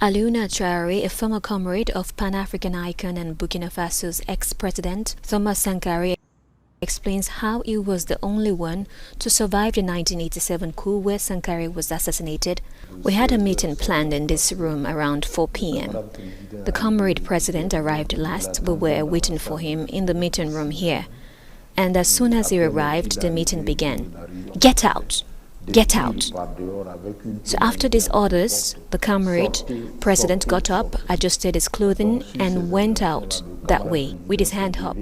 Ibrahim Traore, a former comrade of Pan-African icon and Burkina Faso's ex-president Thomas Sankara, explains how he was the only one to survive the 1987 coup where Sankara was assassinated. We had a meeting planned in this room around 4 p.m. The comrade president arrived last. We were waiting for him in the meeting room here. And as soon as he arrived, the meeting began. Get out! Get out! So after these orders, the comrade president got up, adjusted his clothing and went out that way with his hand up.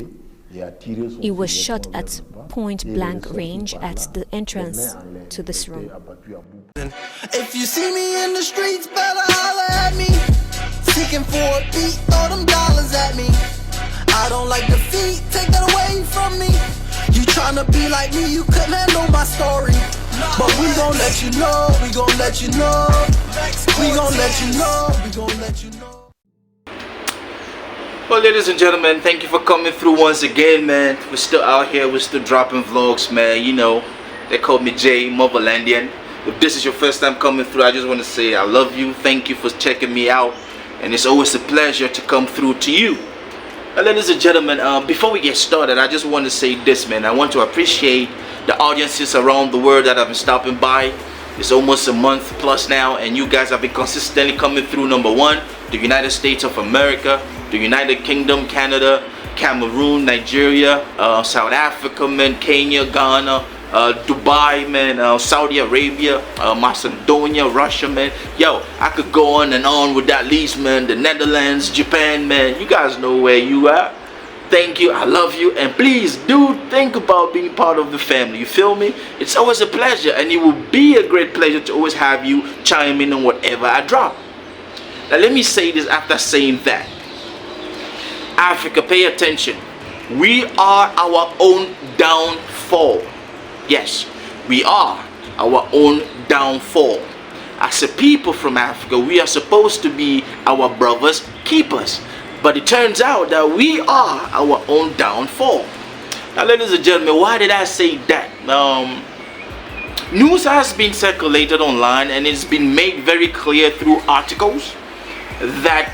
He was shot at point-blank range at the entrance to this room. If you see me in the streets, better holler at me. Seeking for a beat, throw them dollars at me. I don't like defeat, take that away from me. You tryna be like me, you couldn't handle my story. But we gon' let you know, we gon' let you know. We gon' let you know, we gon' let you know. Well, ladies and gentlemen, thank you for coming through once again, man. We're still out here, we're still dropping vlogs, man. You know, they call me Jay, Motherlandian. If this is your first time coming through, I just want to say I love you. Thank you for checking me out. And it's always a pleasure to come through to you. Well, ladies and gentlemen, before we get started, I just want to say this, man. I want to appreciate the audiences around the world that have been stopping by. It's almost a month plus now, and you guys have been consistently coming through. Number one, the United States of America, the United Kingdom, Canada, Cameroon, Nigeria, South Africa, man, Kenya, Ghana, Dubai, man, Saudi Arabia, Macedonia, Russia, man. Yo, I could go on and on with that list, man. The Netherlands, Japan, man. You guys know where you are. Thank you, I love you, and please do think about being part of the family. You feel me? It's always a pleasure, and it will be a great pleasure to always have you chime in on whatever I drop. Now let me say this after saying that. Africa, pay attention. We are our own downfall. Yes, we are our own downfall. As a people from Africa, we are supposed to be our brothers' keepers. But it turns out that we are our own downfall. Now, ladies and gentlemen, why did I say that? News has been circulated online, and it's been made very clear through articles that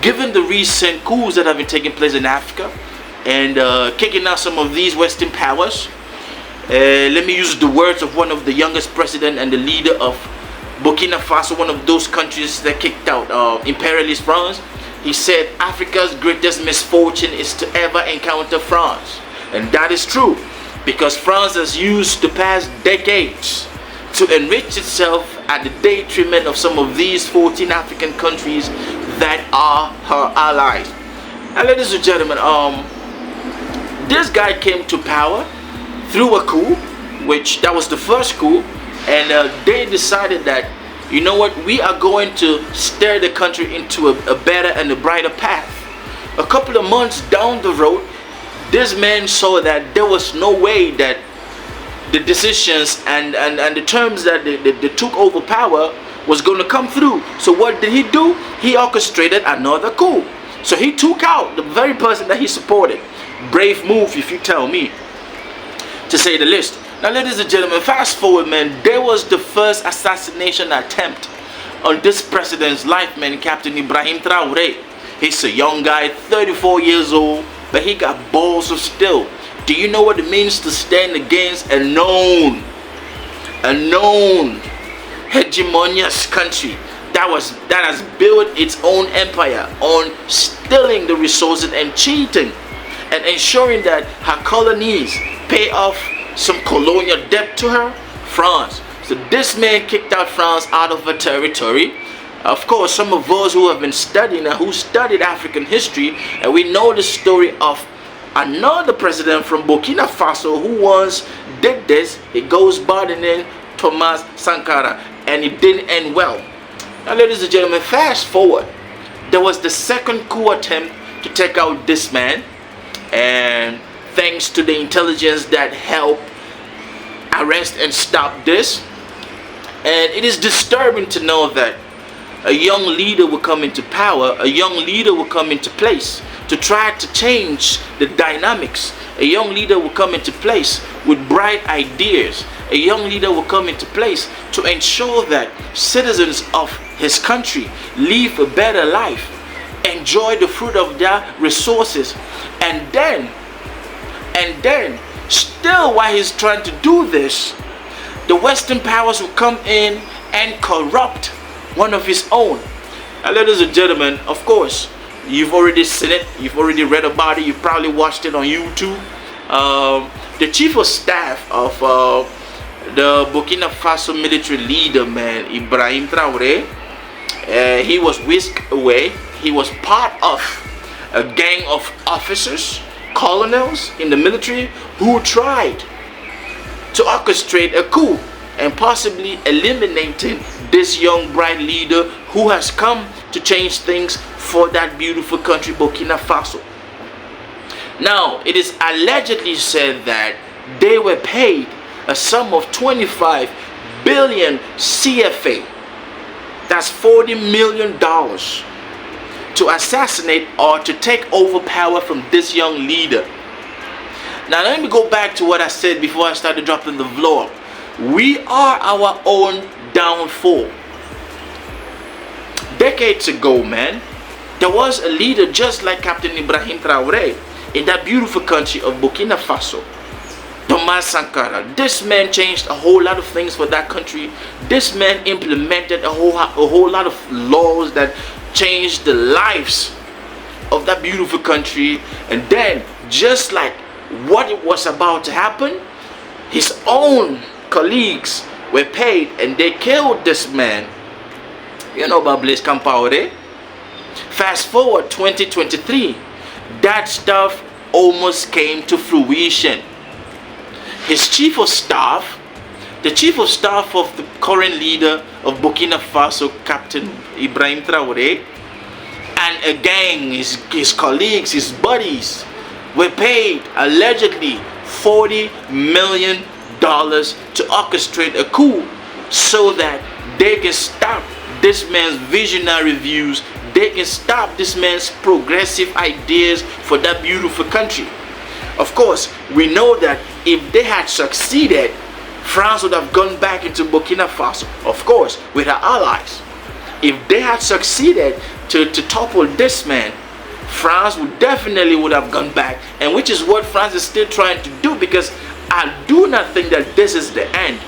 given the recent coups that have been taking place in Africa and kicking out some of these Western powers, let me use the words of one of the youngest president and the leader of Burkina Faso, one of those countries that kicked out imperialist France. He said Africa's greatest misfortune is to ever encounter France. And that is true, because France has used the past decades to enrich itself at the detriment of some of these 14 African countries that are her allies. And ladies and gentlemen, this guy came to power through a coup, which that was the first coup, and they decided that, you know what, we are going to steer the country into a better and a brighter path. A couple of months down the road, this man saw that there was no way that the decisions and the terms that they took over power was going to come through. So what did he do? He orchestrated another coup. So he took out the very person that he supported. Brave move, if you tell me, to say the least. Now, ladies and gentlemen, fast forward, man. There was the first assassination attempt on this president's life, man. Capt.Ibrahim Traore. He's a young guy, 34 years old, but he got balls of steel. Do you know what it means to stand against a known hegemonious country that has built its own empire on stealing the resources and cheating and ensuring that her colonies pay off some colonial debt to her, France. So this man kicked out France out of her territory. Of course, some of us who have been studying and who studied African history, and we know the story of another president from Burkina Faso who once did this. It goes by the name Thomas Sankara, and it didn't end well. Now, ladies and gentlemen, fast forward. There was the second coup attempt to take out this man, and thanks to the intelligence that helped arrest and stop this. And it is disturbing to know that a young leader will come into power, a young leader will come into place to try to change the dynamics. A young leader will come into place with bright ideas. A young leader will come into place to ensure that citizens of his country, live a better life, enjoy the fruit of their resources, and then still while he's trying to do this, the Western powers will come in and corrupt one of his own. Now, ladies and gentlemen, of course, you've already seen it, you've already read about it, you've probably watched it on YouTube. The chief of staff of the Burkina Faso Military Leader, man, Ibrahim Traore, he was whisked away. He was part of a gang of officers, colonels in the military, who tried to orchestrate a coup and possibly eliminating this young bright leader who has come to change things for that beautiful country, Burkina Faso. Now, it is allegedly said that they were paid a sum of 25 billion CFA, that's $40 million, to assassinate or to take over power from this young leader. Now, let me go back to what I said before I started dropping the vlog. We are our own downfall. Decades ago, man, there was a leader just like Capt.Ibrahim Traore in that beautiful country of Burkina Faso, Thomas Sankara. This man changed a whole lot of things for that country. This man implemented a whole lot of laws that changed the lives of that beautiful country. And then, just like what it was about to happen, his own colleagues were paid and they killed this man. You know about Blaise Compaoré. Fast forward 2023, that stuff almost came to fruition. His chief of staff, the chief of staff of the current leader of Burkina Faso, Capt.Ibrahim Traore, and a gang, his colleagues, his buddies, were paid allegedly $40 million to orchestrate a coup so that they can stop this man's visionary views, they can stop this man's progressive ideas for that beautiful country. Of course, we know that if they had succeeded, France would have gone back into Burkina Faso, of course, with her allies. If they had succeeded to topple this man, France would have gone back, and which is what France is still trying to do, because I do not think that this is the end.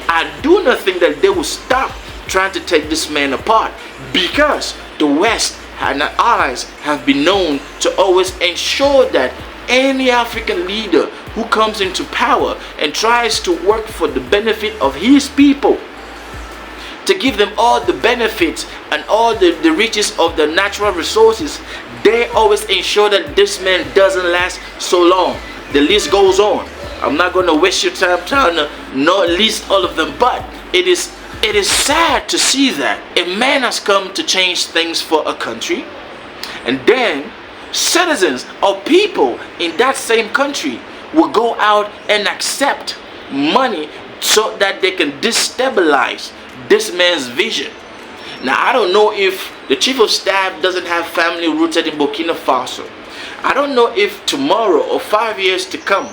I do not think that they will stop trying to take this man apart, because the West and our allies have been known to always ensure that any African leader who comes into power and tries to work for the benefit of his people, to give them all the benefits and all the riches of the natural resources, they always ensure that this man doesn't last so long. The list goes on. I'm not going to waste your time trying to not list all of them, but it is sad to see that a man has come to change things for a country, and then citizens or people in that same country will go out and accept money so that they can destabilize this man's vision. Now, I don't know if the chief of staff doesn't have family rooted in Burkina Faso. I don't know if tomorrow or 5 years to come,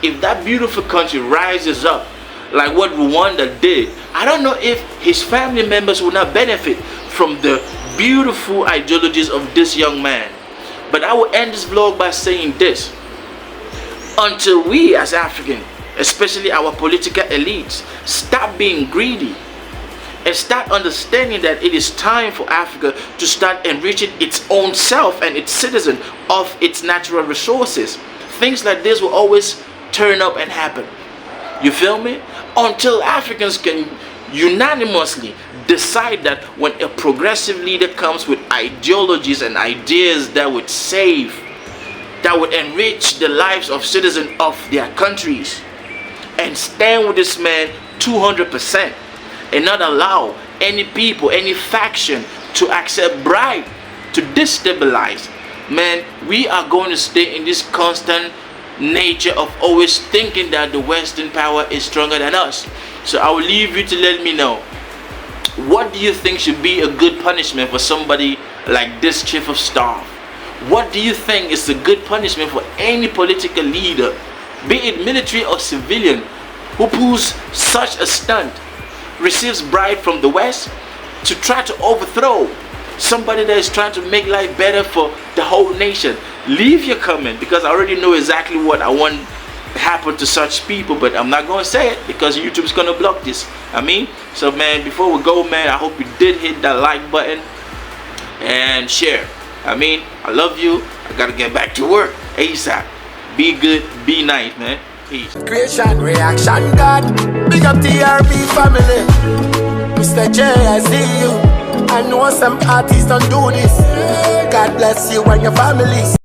if that beautiful country rises up like what Rwanda did, I don't know if his family members will not benefit from the beautiful ideologies of this young man. But I will end this vlog by saying this: until we as Africans, especially our political elites, stop being greedy and start understanding that it is time for Africa to start enriching its own self and its citizens of its natural resources, things like this will always turn up and happen. You feel me? Until Africans can unanimously decide that when a progressive leader comes with ideologies and ideas that would save, that would enrich the lives of citizens of their countries, and stand with this man 200%, and not allow any people, any faction to accept bribe to destabilize, man, we are going to stay in this constant nature of always thinking that the Western power is stronger than us. So I will leave you to let me know, what do you think should be a good punishment for somebody like this chief of staff? What do you think is a good punishment for any political leader, be it military or civilian, who pulls such a stunt, receives bribe from the West, to try to overthrow somebody that is trying to make life better for the whole nation. Leave your comment, because I already know exactly what I want to happen to such people, but I'm not going to say it because YouTube's going to block this. So man, before we go, man, I hope you did hit that like button and share. I love you. I got to get back to work ASAP. Be good, be nice, man. Peace. Creation, reaction, God. Big up TRB family. MisterJaay, I see you. I know some artists don't do this. God bless you and your family.